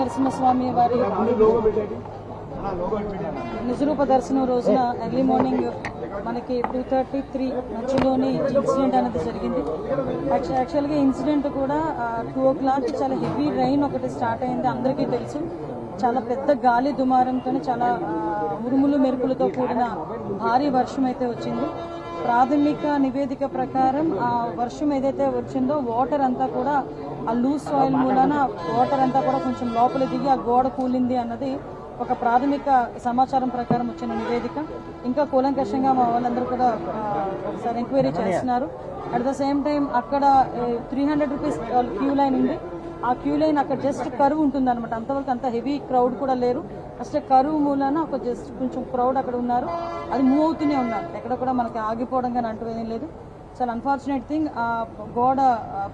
నరసింహస్వామి వారి నిజరూప దర్శనం రోజున ఎర్లీ మార్నింగ్ మనకి 2:33 మధ్యలోని ఇన్సిడెంట్ అనేది జరిగింది. యాక్చువల్గా ఇన్సిడెంట్ కూడా 2 o'clock చాలా హెవీ రైన్ ఒకటి స్టార్ట్ అయింది. అందరికీ తెలుసు, చాలా పెద్ద గాలి దుమారంతో చాలా ఉరుములు మెరుపులతో కూడిన భారీ వర్షం అయితే వచ్చింది. ప్రాథమిక నివేదిక ప్రకారం ఆ వర్షం ఏదైతే వచ్చిందో వాటర్ అంతా కూడా ఆ లూజ్ సాయిల్ మూలాన వాటర్ అంతా కూడా కొంచెం లోపల దిగి ఆ గోడ కూలింది అన్నది ఒక ప్రాథమిక సమాచారం ప్రకారం వచ్చిన నివేదిక. ఇంకా కూలంకషంగా మా వాళ్ళందరూ కూడా ఒకసారి ఎంక్వైరీ చేస్తున్నారు. అట్ ద సేమ్ టైం అక్కడ 300 రూపీస్ క్యూ లైన్ ఉంది. ఆ క్యూ లైన్ అక్కడ జస్ట్ కరువు ఉంటుంది అనమాట. అంతవరకు అంత హెవీ క్రౌడ్ కూడా లేరు. ఫస్ట్ కరువు మూలాన ఒక జస్ట్ కొంచెం క్రౌడ్ అక్కడ ఉన్నారు. అది మూవ్ అవుతూనే ఉన్నారు. ఎక్కడ కూడా మనకి ఆగిపోవడం కానీ అంటూ ఏం లేదు. చాలా అన్ఫార్చునేట్ థింగ్, ఆ గోడ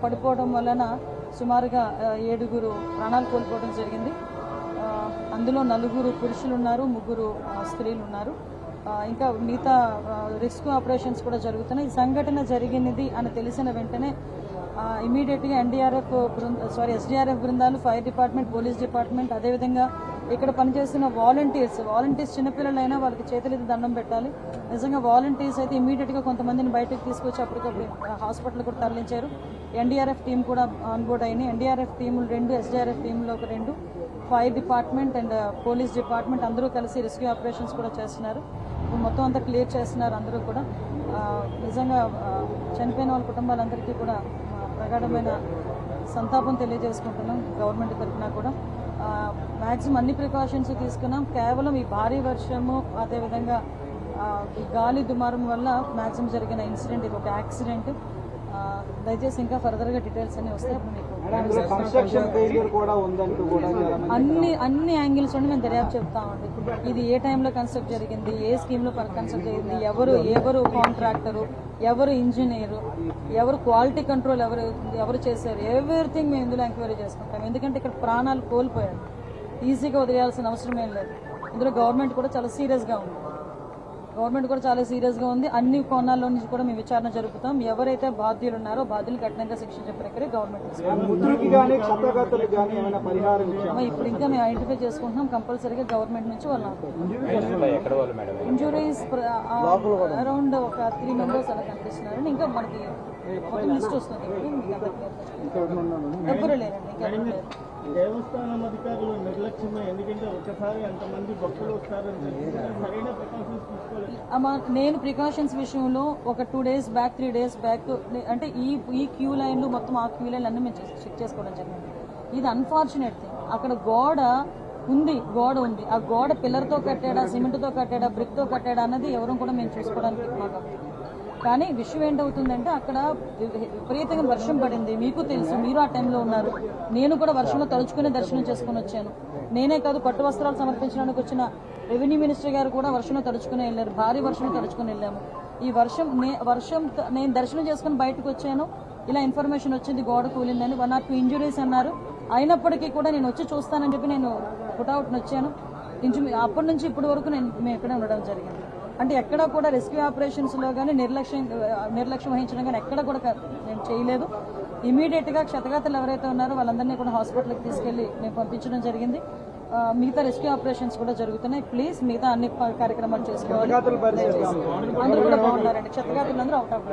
పడిపోవడం వలన సుమారుగా 7 ప్రాణాలు కోల్పోవడం జరిగింది. అందులో 4 పురుషులు ఉన్నారు, 3 స్త్రీలు ఉన్నారు. ఇంకా మిగతా రెస్క్యూ ఆపరేషన్స్ కూడా జరుగుతున్నాయి. ఈ సంఘటన జరిగినది అని తెలిసిన వెంటనే ఇమీడియట్గా ఎస్డీఆర్ఎఫ్ బృందాలు, ఫైర్ డిపార్ట్మెంట్, పోలీస్ డిపార్ట్మెంట్, అదేవిధంగా ఇక్కడ పనిచేస్తున్న వాలంటీర్స్ చిన్నపిల్లలైనా వాళ్ళకి చేతులెత్తి దండం పెట్టాలి. నిజంగా వాలంటీర్స్ అయితే ఇమీడియట్గా కొంతమందిని బయటకు తీసుకొచ్చి అప్పటికప్పుడు హాస్పిటల్ కూడా తరలించారు. ఎన్డీఆర్ఎఫ్ టీం కూడా ఆన్బోర్డ్ అయింది. ఎన్డీఆర్ఎఫ్ టీములు 2, ఎస్డీఆర్ఎఫ్ టీంలో ఒక 2, fire department and police department అందరూ కలిసి రెస్క్యూ ఆపరేషన్స్ కూడా చేస్తున్నారు. మొత్తం అంతా క్లియర్ చేస్తున్నారు అందరూ కూడా. నిజంగా చనిపోయిన వాళ్ళ కుటుంబాలందరికీ కూడా ప్రగాఢమైన సంతాపం తెలియజేసుకుంటున్నాం. గవర్నమెంట్ తరఫున కూడా మ్యాక్సిమం అన్ని ప్రికాషన్స్ తీసుకున్నాం. కేవలం ఈ భారీ వర్షము అదేవిధంగా ఈ గాలి దుమారం వల్ల మ్యాక్సిమం జరిగిన ఇన్సిడెంట్, ఇది ఒక యాక్సిడెంట్. దయచేసి ఇంకా ఫర్దర్గా డీటెయిల్స్ అన్ని వస్తాయి. అన్ని యాంగిల్స్ నుండి మేము దర్యాప్తు చెప్తామండి. ఇది ఏ టైంలో కన్స్ట్రక్ట్ జరిగింది, ఏ స్కీమ్లో కన్స్ట్రక్ట్ జరిగింది, ఎవరు కాంట్రాక్టరు, ఎవరు ఇంజనీరు, ఎవరు క్వాలిటీ కంట్రోల్ ఎవరు చేశారు, ఎవ్రీథింగ్ మేము ఇందులో ఎంక్వైరీ చేసుకుంటాం. ఎందుకంటే ఇక్కడ ప్రాణాలు కోల్పోయారు, ఈజీగా వదిలేయాల్సిన అవసరం ఏం లేదు. ఇందులో గవర్నమెంట్ కూడా చాలా సీరియస్గా ఉంది. అన్ని కోణాల్లో నుంచి కూడా మేము విచారణ జరుపుతాం. ఎవరైతే బాధ్యులు ఉన్నారో బాధ్యులు కఠినంగా శిక్షించే ప్రక్రియ గవర్నమెంట్ ఇప్పుడు ఇంకా మేము ఐడెంటిఫై చేసుకుంటున్నాం. కంపల్సరీగా గవర్నమెంట్ నుంచి వాళ్ళు ఇంజురీస్ అరౌండ్ ఒక 3 members అలా కనిపిస్తున్నారు. ఇంకా మనకి మొత్తం లిస్ట్ వస్తుంది. ఎవ్వరు లేరండి, ఇంకా దేవస్థానం అధికారులు నిర్లక్ష్యమే. ఎందుకంటే ఒకసారి అంతమంది భక్తులు వస్తారని సరైన ప్రికాషన్స్ తీసుకోవాలి. నేను ప్రికాషన్స్ విషయంలో ఒక 2 days బ్యాక్ 3 days బ్యాక్ అంటే ఈ క్యూ లైన్లు మొత్తం ఆ క్యూ లైన్లు అన్నీ మేము చెక్ చేసుకోవడం జరిగింది. ఇది అన్ఫార్చునేట్ థింగ్. అక్కడ గోడ ఉంది. ఆ గోడ పిల్లర్తో కట్టాడా, సిమెంట్తో కట్టాడా, బ్రిక్తో కట్టాడా అన్నది ఎవరు కూడా మేము చూసుకోవడానికి మాకు. కానీ విషయం ఏంటవుతుందంటే అక్కడ విపరీతంగా వర్షం పడింది. మీకు తెలుసు, మీరు ఆ టైంలో ఉన్నారు. నేను కూడా వర్షంలో తలుచుకుని దర్శనం చేసుకుని వచ్చాను. నేనే కాదు, పట్టు వస్త్రాలు సమర్పించడానికి వచ్చిన రెవెన్యూ మినిస్టర్ గారు కూడా వర్షంలో తలుచుకుని వెళ్ళారు. భారీ వర్షంలో తలుచుకుని వెళ్ళాము. ఈ వర్షం నేను దర్శనం చేసుకుని బయటకు వచ్చాను. ఇలా ఇన్ఫర్మేషన్ వచ్చింది గోడ కూలిందని. 1 or 2 ఇంజురీస్ అన్నారు. అయినప్పటికీ కూడా నేను వచ్చి చూస్తానని చెప్పి నేను పుట్అవుట్ని వచ్చాను. అప్పటి నుంచి ఇప్పటి వరకు మేము ఇక్కడే ఉండడం జరిగింది. అంటే ఎక్కడ కూడా రెస్క్యూ ఆపరేషన్స్లో కానీ నిర్లక్ష్యం వహించడం కానీ ఎక్కడ కూడా నేను చేయలేదు. ఇమీడియట్గా క్షతగాతులు ఎవరైతే ఉన్నారో వాళ్ళందరినీ కూడా హాస్పిటల్కి తీసుకెళ్లి మేము పంపించడం జరిగింది. మిగతా రెస్క్యూ ఆపరేషన్స్ కూడా జరుగుతున్నాయి. ప్లీజ్ మిగతా అన్ని కార్యక్రమాలు చేసుకోవాలి. అందరూ కూడా బాగున్నారండి. క్షతగాతులు అందరూ అవుట్ ఆఫ్